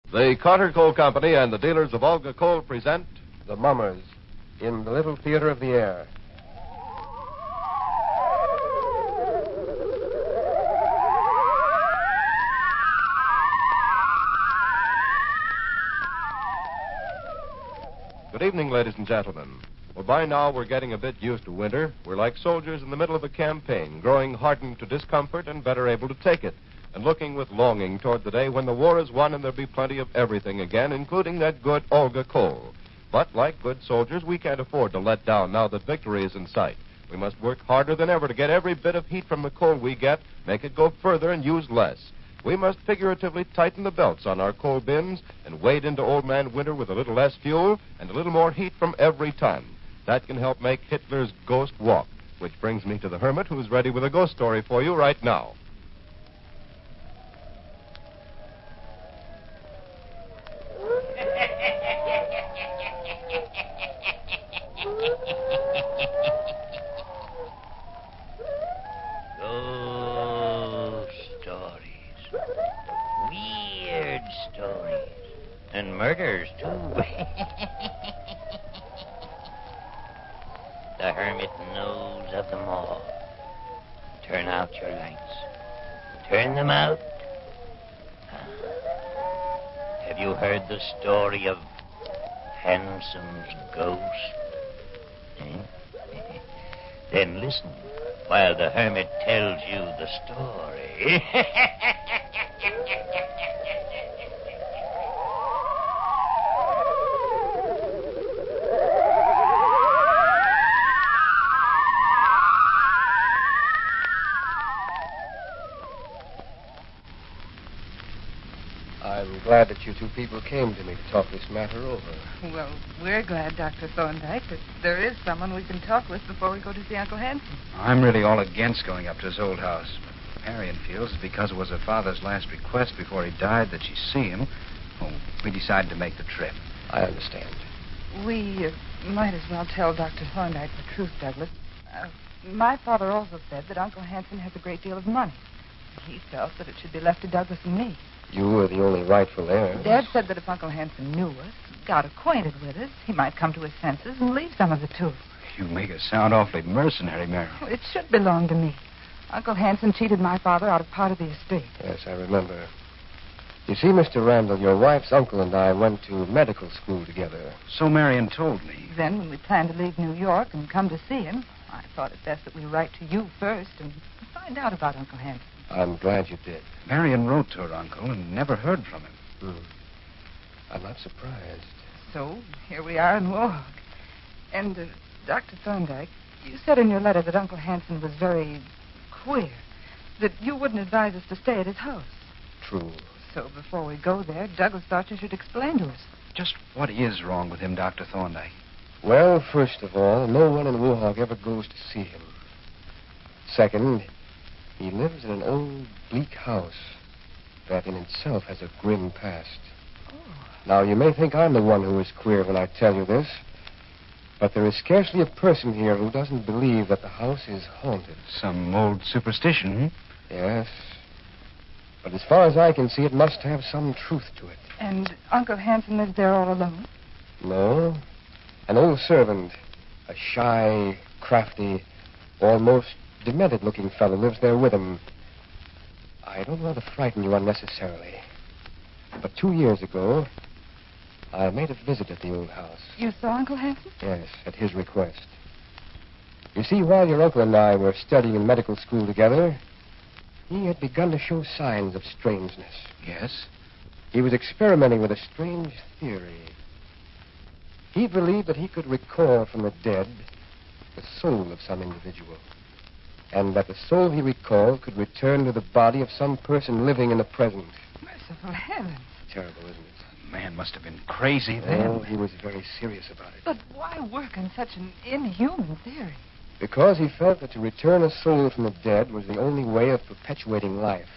The Carter Coal Company and the dealers of Olga Coal present The Mummers in the Little Theater of the Air. Good evening, ladies and gentlemen. Well, by now we're getting a bit used to winter. We're like soldiers in the middle of a campaign, growing hardened to discomfort and better able to take it, and looking with longing toward the day when the war is won and there'll be plenty of everything again, including that good Olga coal. But like good soldiers, we can't afford to let down now that victory is in sight. We must work harder than ever to get every bit of heat from the coal we get, make it go further and use less. We must figuratively tighten the belts on our coal bins and wade into old man winter with a little less fuel and a little more heat from every ton. That can help make Hitler's ghost walk, which brings me to the Hermit, who's ready with a ghost story for you right now. Ghost stories. Weird stories. And murders, too. The Hermit knows of them all. Turn out your lights. Turn them out. Have you heard the story of Hansons Ghost? Then listen while the Hermit tells you the story. I'm glad that you two people came to me to talk this matter over. Well, we're glad, Dr. Thorndyke, that there is someone we can talk with before we go to see Uncle Hanson. I'm really all against going up to his old house. Marion feels it's because it was her father's last request before he died that she see him. Well, we decided to make the trip. I understand. We might as well tell Dr. Thorndyke the truth, Douglas. My father also said that Uncle Hanson has a great deal of money. He felt that it should be left to Douglas and me. You were the only rightful heir. Dad said that if Uncle Hanson knew us, got acquainted with us, he might come to his senses and leave some of it to us. You make us sound awfully mercenary, Mary. Well, it should belong to me. Uncle Hanson cheated my father out of part of the estate. Yes, I remember. You see, Mr. Randall, your wife's uncle and I went to medical school together. So Marion told me. Then, when we planned to leave New York and come to see him, I thought it best that we write to you first and find out about Uncle Hanson. I'm glad you did. Marion wrote to her uncle and never heard from him. I'm not surprised. So, here we are in Warhawk. And, Dr. Thorndyke, you said in your letter that Uncle Hanson was very queer, that you wouldn't advise us to stay at his house. True. So, before we go there, Douglas thought you should explain to us. Just what is wrong with him, Dr. Thorndyke? Well, first of all, no one in Warhawk ever goes to see him. Second, he lives in an old, bleak house that in itself has a grim past. Oh. Now, you may think I'm the one who is queer when I tell you this, but there is scarcely a person here who doesn't believe that the house is haunted. Some old superstition, Yes. But as far as I can see, it must have some truth to it. And Uncle Hanson lives there all alone? No. An old servant, a shy, crafty, almost demented-looking fellow lives there with him. I don't want to frighten you unnecessarily, but 2 years ago, I made a visit at the old house. You saw Uncle Hanson? Yes, at his request. You see, while your uncle and I were studying in medical school together, he had begun to show signs of strangeness. Yes? He was experimenting with a strange theory. He believed that he could recall from the dead the soul of some individual, and that the soul he recalled could return to the body of some person living in the present. Merciful heavens. Terrible, isn't it? The man must have been crazy then. Oh, he was very serious about it. But why work on such an inhuman theory? Because he felt that to return a soul from the dead was the only way of perpetuating life.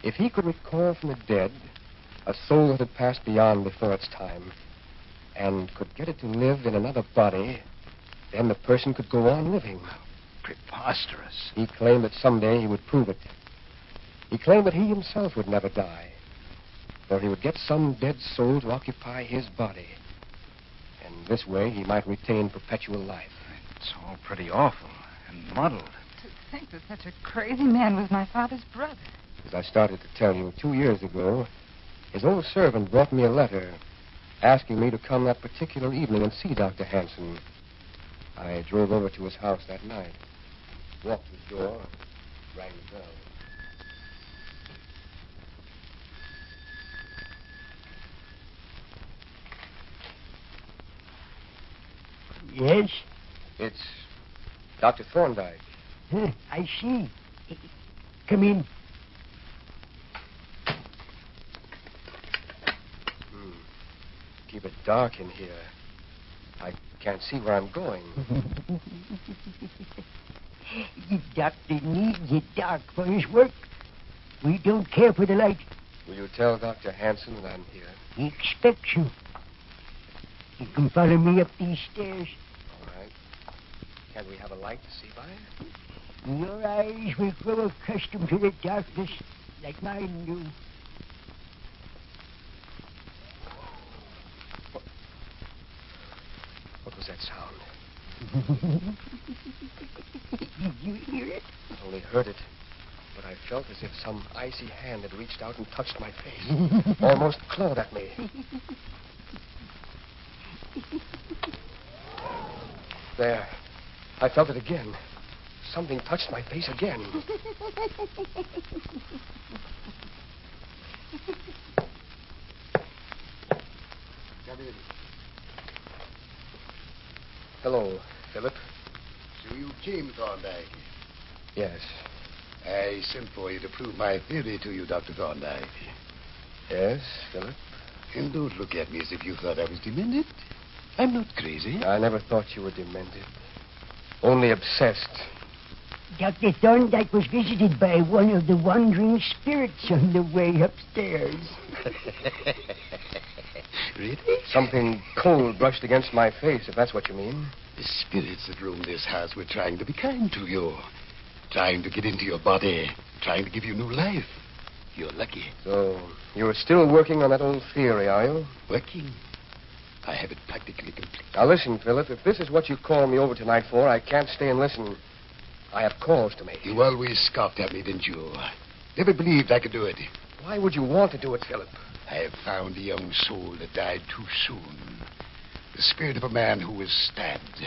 If he could recall from the dead a soul that had passed beyond before its time, and could get it to live in another body, then the person could go on living. Preposterous. He claimed that someday he would prove it. He claimed that he himself would never die. or he would get some dead soul to occupy his body. And this way he might retain perpetual life. It's all pretty awful and muddled. To think that such a crazy man was my father's brother. As I started to tell you, 2 years ago, his old servant brought me a letter asking me to come that particular evening and see Dr. Hanson. I drove over to his house that night, walked to the door, and rang the bell. Yes? It's Dr. Thorndyke. I see. Come in. Keep it dark in here. I can't see where I'm going. The doctor needs it dark for his work. We don't care for the light. Will you tell Dr. Hanson that I'm here? He expects you. You can follow me up these stairs. All right. Can we have a light to see by? Your eyes will grow accustomed to the darkness like mine do. What was that sound? Did you hear it? I only heard it, but I felt as if some icy hand had reached out and touched my face, almost clawed at me. There. I felt it again. Something touched my face again. Come in. Hello, Philip. So you came, Thorndyke. Yes. I sent for you to prove my theory to you, Dr. Thorndyke. Yes, Philip. And don't look at me as if you thought I was demented. I'm not crazy. I never thought you were demented. Only obsessed. Dr. Thorndyke was visited by one of the wandering spirits on the way upstairs. Really? Something cold brushed against my face, if that's what you mean. The spirits that roam this house were trying to be kind to you. Trying to get into your body. Trying to give you new life. You're lucky. So, you're still working on that old theory, are you? Working. I have it practically complete. Now listen, Philip, if this is what you called me over tonight for, I can't stay and listen. I have calls to make. You always scoffed at me, didn't you? Never believed I could do it. Why would you want to do it, Philip? I have found a young soul that died too soon. The spirit of a man who was stabbed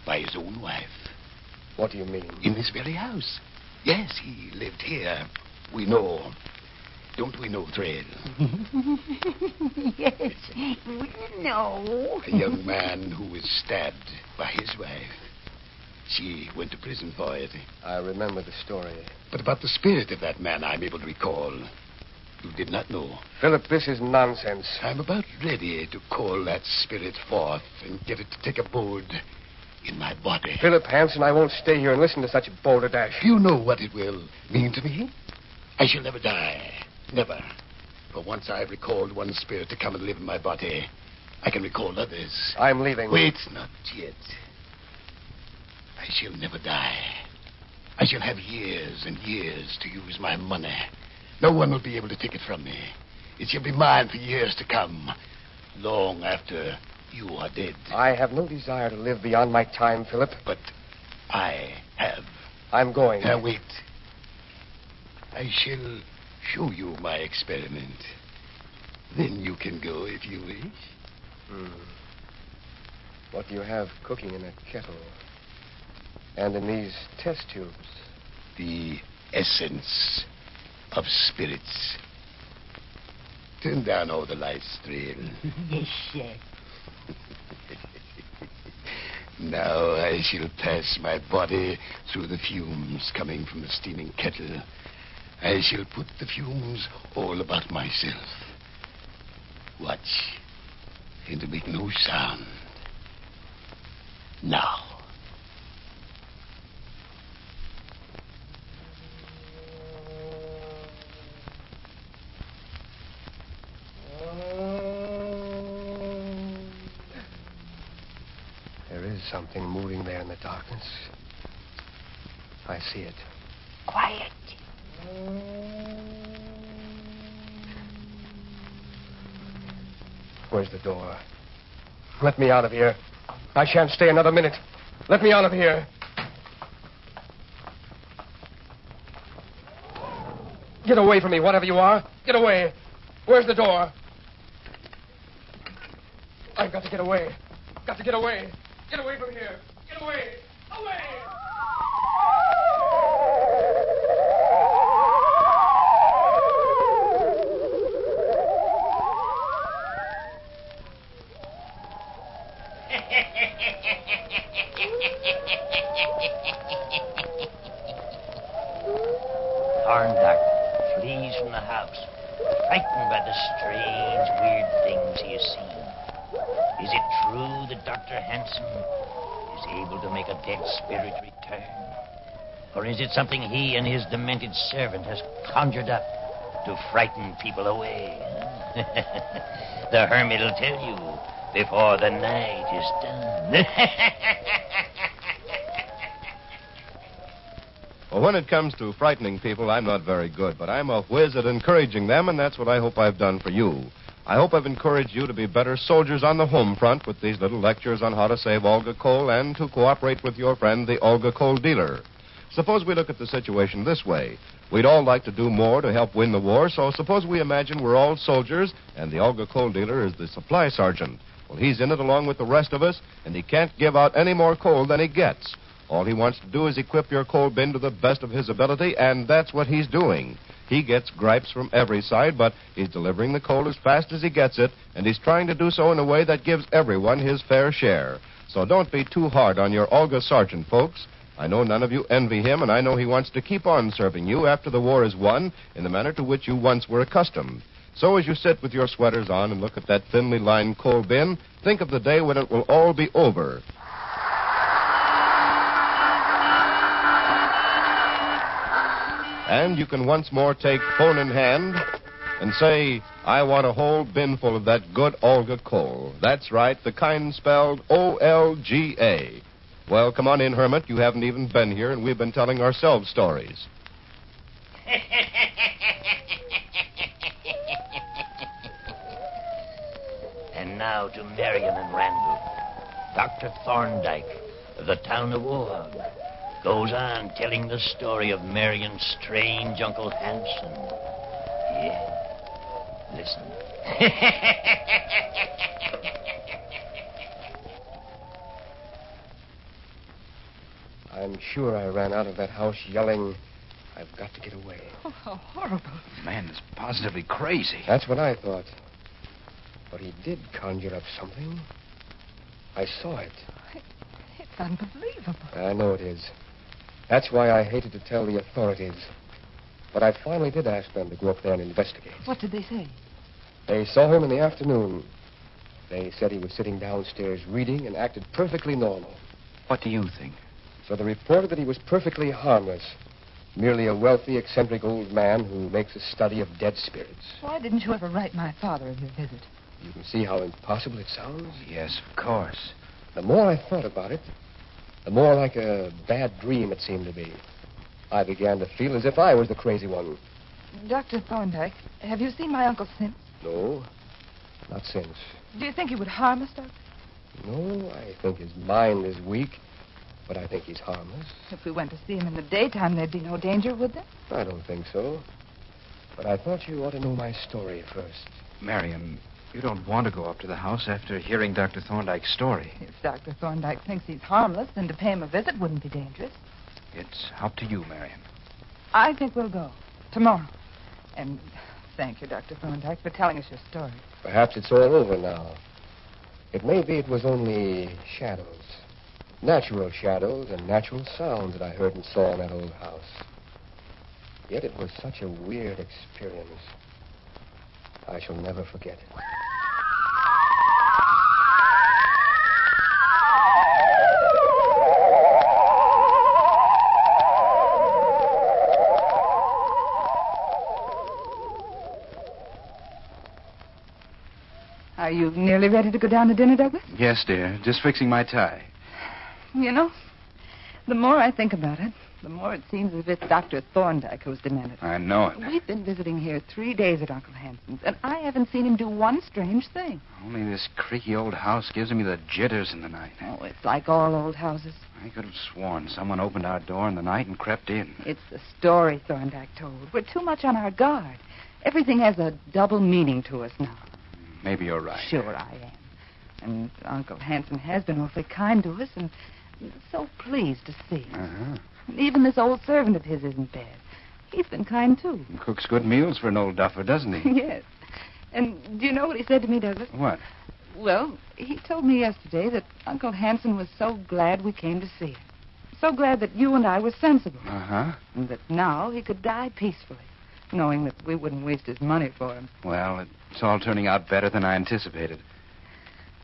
by his own wife. What do you mean? In this very house. Yes, he lived here. We know. Don't we know, Thread? Yes, we know. A young man who was stabbed by his wife. She went to prison for it. I remember the story. But about the spirit of that man, I'm able to recall. You did not know. Philip, this is nonsense. I'm about ready to call that spirit forth and get it to take abode in my body. Philip Hanson, I won't stay here and listen to such balderdash. Do you know what it will mean to me? I shall never die. Never. For once I've recalled one spirit to come and live in my body, I can recall others. I'm leaving. Wait, not yet. I shall never die. I shall have years and years to use my money. No one will be able to take it from me. It shall be mine for years to come, long after you are dead. I have no desire to live beyond my time, Philip. But I have. I'm going. Now, wait. I shall show you my experiment. Then you can go if you wish. What do you have cooking in that kettle? And in these test tubes? The essence of spirits. Turn down all the lights, Thrill. Yes, sir. Now I shall pass my body through the fumes coming from the steaming kettle. I shall put the fumes all about myself. Watch. And to make no sound. Now. There is something moving there in the darkness. I see it. Quiet. Where's the door? Let me out of here. I shan't stay another minute. Let me out of here. Get away from me, whatever you are. Get away. Where's the door? I've got to get away. Got to get away. Get away from here. Get away. Away! Thorndyke flees from the house, frightened by the strange, weird things he has seen. Is it true that Dr. Hanson is able to make a dead spirit return? Or is it something he and his demented servant has conjured up to frighten people away? The hermit will tell you before the night is done. Well, when it comes to frightening people, I'm not very good, but I'm a whiz at encouraging them, and that's what I hope I've done for you. I hope I've encouraged you to be better soldiers on the home front with these little lectures on how to save Olga coal and to cooperate with your friend, the Olga coal dealer. Suppose we look at the situation this way. We'd all like to do more to help win the war, so suppose we imagine we're all soldiers and the Olga coal dealer is the supply sergeant. Well, he's in it along with the rest of us, and he can't give out any more coal than he gets. All he wants to do is equip your coal bin to the best of his ability, and that's what he's doing. He gets gripes from every side, but he's delivering the coal as fast as he gets it, and he's trying to do so in a way that gives everyone his fair share. So don't be too hard on your Olga sergeant, folks. I know none of you envy him, and I know he wants to keep on serving you after the war is won in the manner to which you once were accustomed. So as you sit with your sweaters on and look at that thinly lined coal bin, think of the day when it will all be over. And you can once more take phone in hand and say, I want a whole bin full of that good Olga coal. That's right, the kind spelled O-L-G-A. Well, come on in, Hermit. You haven't even been here, and we've been telling ourselves stories. And now to Marion and Randall. Dr. Thorndyke of the town of Ohog goes on telling the story of Marion's strange Uncle Hanson. Yeah, listen. I'm sure I ran out of that house yelling, I've got to get away. Oh, how horrible. Man is positively crazy. That's what I thought. But he did conjure up something. I saw it. It's unbelievable. I know it is. That's why I hated to tell the authorities. But I finally did ask them to go up there and investigate. What did they say? They saw him in the afternoon. They said he was sitting downstairs reading and acted perfectly normal. What do you think? So they reported that he was perfectly harmless. Merely a wealthy, eccentric old man who makes a study of dead spirits. Why didn't you ever write my father of your visit? You can see how impossible it sounds. Yes, of course. The more I thought about it, the more like a bad dream it seemed to be. I began to feel as if I was the crazy one. Dr. Thorndyke, have you seen my uncle since? No, not since. Do you think he would harm us, Doctor? No, I think his mind is weak, but I think he's harmless. If we went to see him in the daytime, there'd be no danger, would there? I don't think so. But I thought you ought to know my story first. Marion, you don't want to go up to the house after hearing Dr. Thorndyke's story. If Dr. Thorndyke thinks he's harmless, then to pay him a visit wouldn't be dangerous. It's up to you, Marion. I think we'll go. Tomorrow. And thank you, Dr. Thorndyke, for telling us your story. Perhaps it's all over now. It may be it was only shadows. Natural shadows and natural sounds that I heard and saw in that old house. Yet it was such a weird experience. I shall never forget it. Are you nearly ready to go down to dinner, Douglas? Yes, dear. Just fixing my tie. You know, The more I think about it, the more it seems as if it's Dr. Thorndyke who's demented. I know it. We've been visiting here 3 days at Uncle Hanson's, and I haven't seen him do one strange thing. Only this creaky old house gives me the jitters in the night. Oh, it's like all old houses. I could have sworn someone opened our door in the night and crept in. It's the story Thorndyke told. We're too much on our guard. Everything has a double meaning to us now. Maybe you're right. Sure I am. And Uncle Hanson has been awfully kind to us, and so pleased to see us. Uh-huh. Even this old servant of his isn't bad. He's been kind, too. He cooks good meals for an old duffer, doesn't he? Yes. And do you know what he said to me, Douglas? What? Well, he told me yesterday that Uncle Hanson was so glad we came to see him. So glad that you and I were sensible. Uh-huh. And that now he could die peacefully, knowing that we wouldn't waste his money for him. Well, it's all turning out better than I anticipated.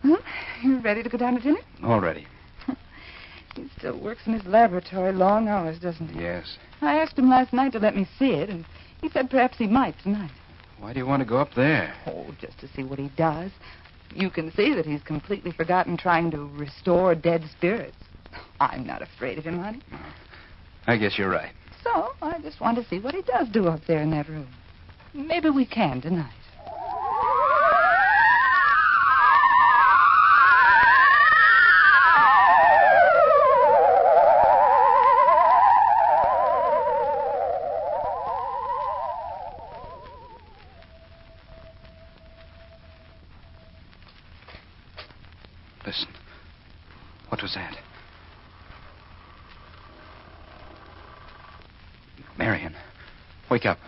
Well, you ready to go down to dinner? Already. He still works in his laboratory long hours, doesn't he? Yes. I asked him last night to let me see it, and he said perhaps he might tonight. Why do you want to go up there? Oh, just to see what he does. You can see that he's completely forgotten trying to restore dead spirits. I'm not afraid of him, honey. I guess you're right. So I just want to see what he does do up there in that room. Maybe we can tonight. Listen. What was that? Marion, wake up.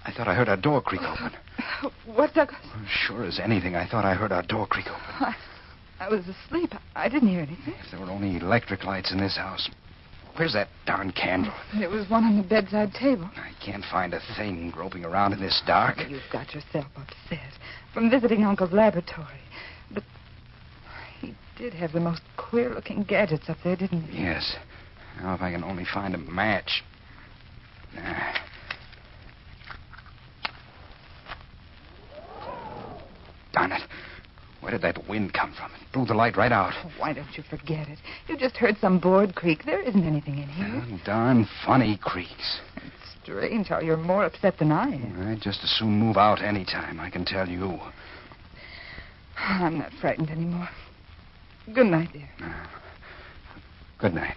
I thought I heard our door creak open. What, Douglas? Sure as anything, I thought I heard our door creak open. I was asleep. I didn't hear anything. If there were only electric lights in this house. Where's that darn candle? There was one on the bedside table. I can't find a thing groping around in this dark. You've got yourself upset from visiting Uncle's laboratory. But he did have the most queer-looking gadgets up there, didn't he? Yes. Now, if I can only find a match. Darn it. Where did that wind come from? It blew the light right out. Oh, why don't you forget it? You just heard some board creak. There isn't anything in here. Darn funny creaks. It's strange how you're more upset than I am. I'd just as soon move out any time, I can tell you. I'm not frightened anymore. Good night, dear. Good night.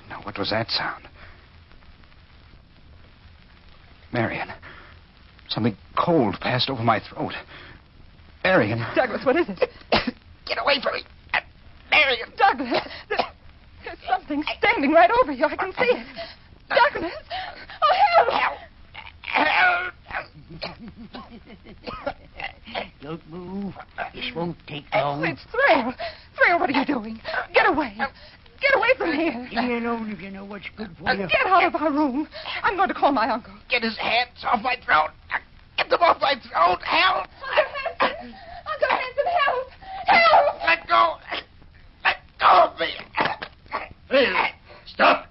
Now, what was that sound? Marion, something cold passed over my throat. Marion. Douglas, what is it? Get away from me. Marion. Douglas, there's something standing right over you. I can see it. Douglas! Oh, help! Don't move. This won't take long. It's Thrail. Thrail, what are you doing? Get away. Get away from here. Leave me alone if you know what's good for you. Get out of our room. I'm going to call my uncle. Get his hands off my throat. Get them off my throat. Help. Uncle Hanson, help. Help. Let go. Let go of me. Hey, stop.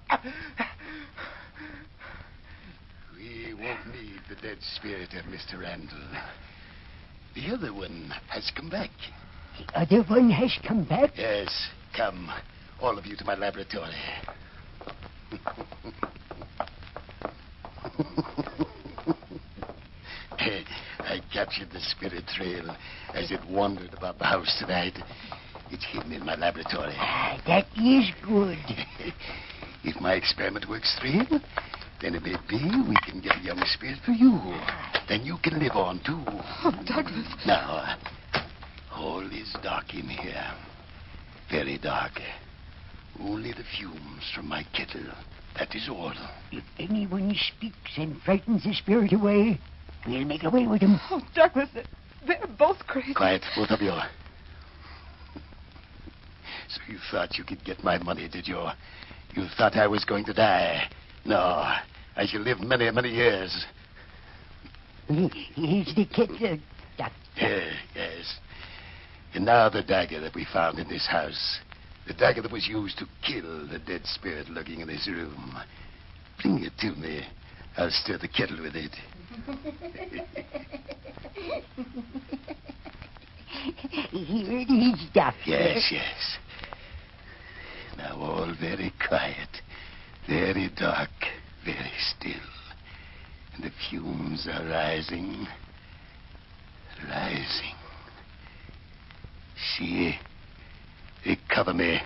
We won't need the dead spirit of Mr. Randall. The other one has come back. The other one has come back? Yes, come. All of you to my laboratory. I captured the spirit trail as it wandered about the house tonight. It's hidden in my laboratory. That is good. If my experiment works through, then it may be we can get a young spirit for you. Then you can live on, too. Oh, Douglas. Now, all is dark in here. Very dark. Only the fumes from my kettle. That is all. If anyone speaks and frightens the spirit away, we'll make away with him. Oh, Douglas, they're both crazy. Quiet, both of you. So you thought you could get my money, did you? You thought I was going to die. No, I shall live many, many years. Here's the kettle. Yes. And now the dagger that we found in this house. The dagger that was used to kill the dead spirit lurking in this room. Bring it to me. I'll stir the kettle with it. Here it is, Doctor. Yes, yes. Now all very quiet, very dark, very still. And the fumes are rising, rising. See, they cover me.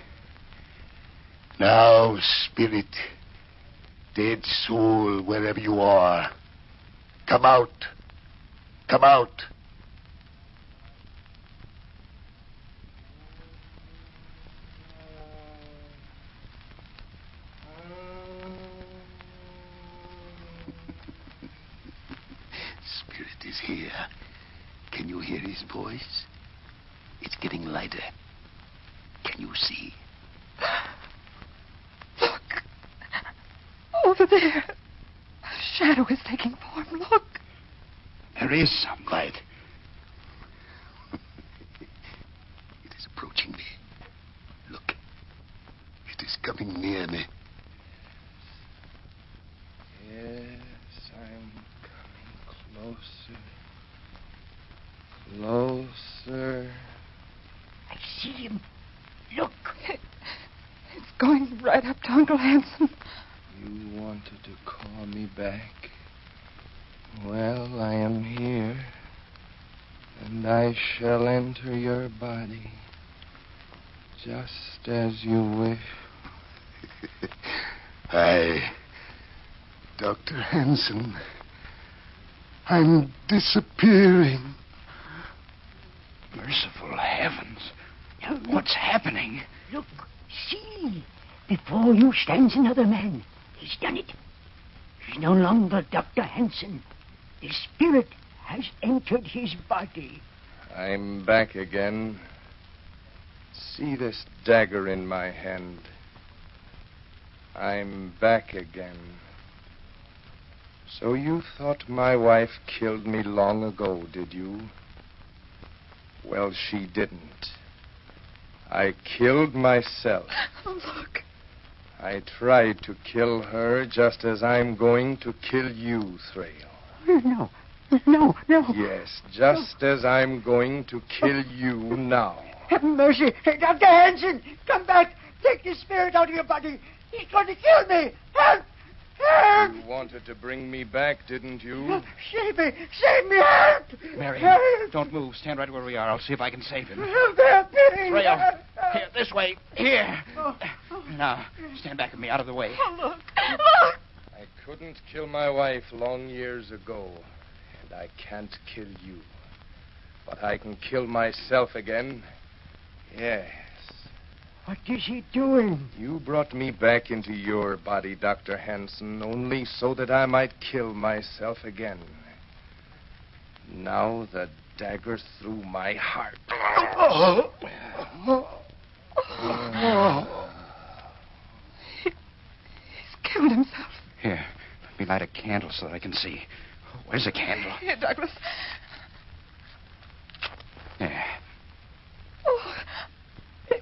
Now, spirit, dead soul, wherever you are, come out. Come out. Spirit is here. Can you hear his voice? It's getting lighter. Can you see? Look. Over there. A shadow is taking form. Look. There is some light. It is approaching me. Look. It is coming near me. Yes, I'm coming closer. Closer. I see him. Look. It's going right up to Uncle Hanson. You wanted to call me back. Well, I am here. And I shall enter your body. Just as you wish. Dr. Hanson, I'm disappearing. Merciful heavens. What's happening? Look. See. Before you stands another man. He's done it. He's no longer Dr. Hanson. The spirit has entered his body. I'm back again. See this dagger in my hand. I'm back again. So you thought my wife killed me long ago, did you? Well, she didn't. I killed myself. Oh, look. I tried to kill her just as I'm going to kill you, Thrail. No. No. Yes, just as I'm going to kill you now. Have mercy. Dr. Hanson, come back. Take the spirit out of your body. He's going to kill me. Help! Help! You wanted to bring me back, didn't you? Save me. Save me. Help! Mary, Help! don't move. Stand right where we are. I'll see if I can save him. Help there, please. Trail. Help. Here, this way. Here. Oh. Now, stand back with me, out of the way. Oh, look. Look. I couldn't kill my wife long years ago, and I can't kill you. But I can kill myself again. Yes. What is he doing? You brought me back into your body, Dr. Hanson, only so that I might kill myself again. Now the dagger's through my heart. He's killed himself. Here, let me light a candle so that I can see. Where's the candle? Here, Douglas. There. Oh, it's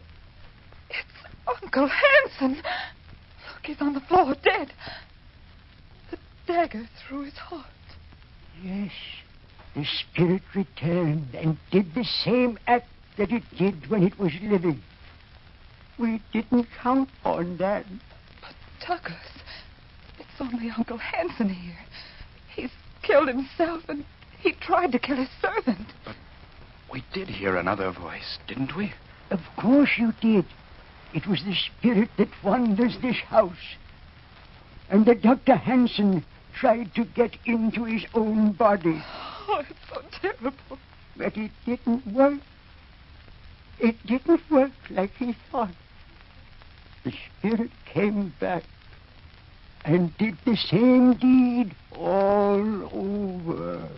Uncle Hanson. Look, he's on the floor, dead. The dagger through his heart. Yes. The spirit returned and did the same act that it did when it was living. We didn't count on that. But, Douglas, it's only Uncle Hanson here. He's killed himself, and he tried to kill his servant. We did hear another voice, didn't we? Of course you did. It was the spirit that wanders this house. And that Dr. Hanson tried to get into his own body. Oh, it's so terrible. But it didn't work. It didn't work like he thought. The spirit came back and did the same deed all over.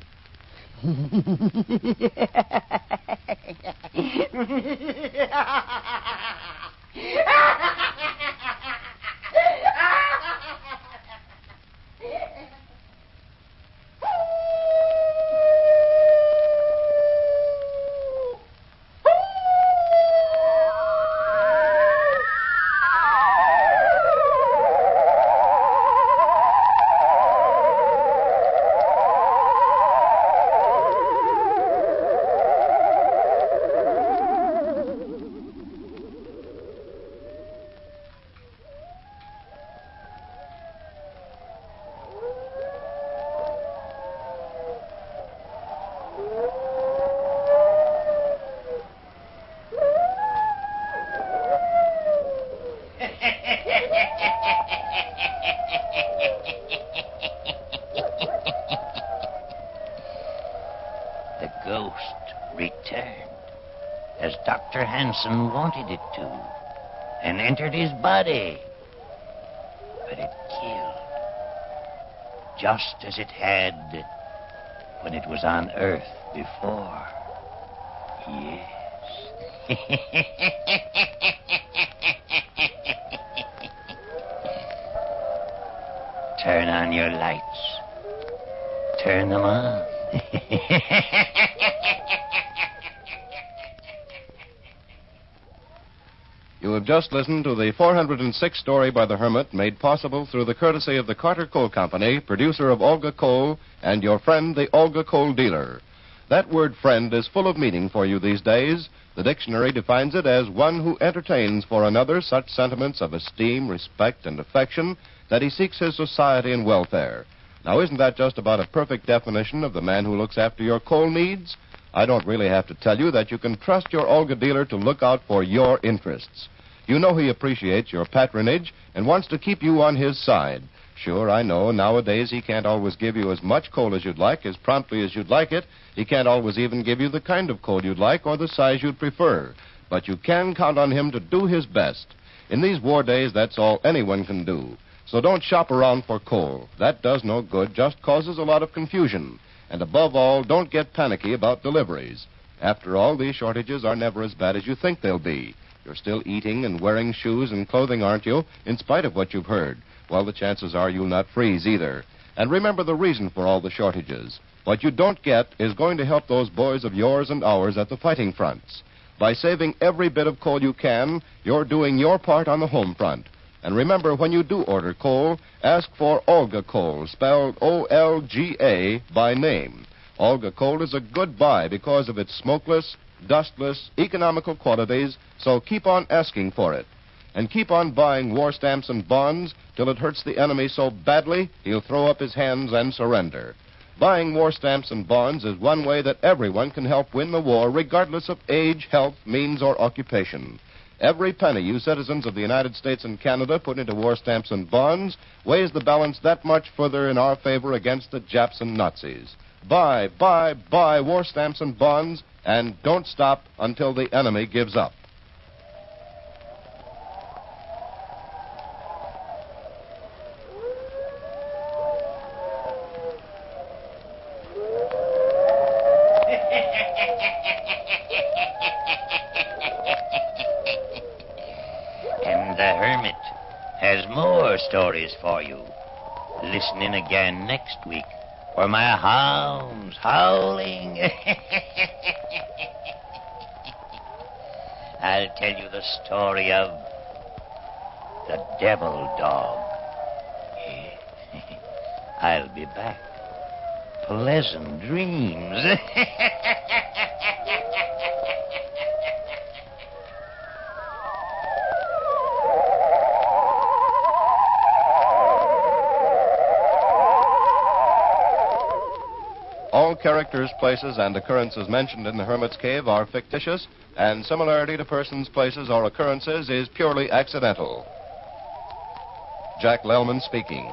Dr. Hanson wanted it to, and entered his body. But it killed, just as it had when it was on Earth before. Yes. Turn on your lights. Turn them on. You have just listened to the 406th story by the Hermit, made possible through the courtesy of the Carter Coal Company, producer of Olga Coal, and your friend, the Olga Coal dealer. That word friend is full of meaning for you these days. The dictionary defines it as one who entertains for another such sentiments of esteem, respect, and affection that he seeks his society and welfare. Now, isn't that just about a perfect definition of the man who looks after your coal needs? I don't really have to tell you that you can trust your Olga dealer to look out for your interests. You know he appreciates your patronage and wants to keep you on his side. Sure, I know nowadays he can't always give you as much coal as you'd like, as promptly as you'd like it. He can't always even give you the kind of coal you'd like or the size you'd prefer. But you can count on him to do his best. In these war days, that's all anyone can do. So don't shop around for coal. That does no good, just causes a lot of confusion. And above all, don't get panicky about deliveries. After all, these shortages are never as bad as you think they'll be. You're still eating and wearing shoes and clothing, aren't you, in spite of what you've heard? Well, the chances are you'll not freeze either. And remember the reason for all the shortages. What you don't get is going to help those boys of yours and ours at the fighting fronts. By saving every bit of coal you can, you're doing your part on the home front. And remember, when you do order coal, ask for Olga Coal, spelled O-L-G-A, by name. Olga Coal is a good buy because of its smokeless, dustless, economical qualities, so keep on asking for it. And keep on buying war stamps and bonds till it hurts the enemy so badly he'll throw up his hands and surrender. Buying war stamps and bonds is one way that everyone can help win the war, regardless of age, health, means, or occupation. Every penny you citizens of the United States and Canada put into war stamps and bonds weighs the balance that much further in our favor against the Japs and Nazis. Buy war stamps and bonds, and don't stop until the enemy gives up. And the Hermit has more stories for you. Listen in again next week for my hounds howling. I'll tell you the story of the Devil Dog. I'll be back. Pleasant dreams. All characters, places, and occurrences mentioned in the Hermit's Cave are fictitious, and similarity to persons, places, or occurrences is purely accidental. Jack Lellman speaking.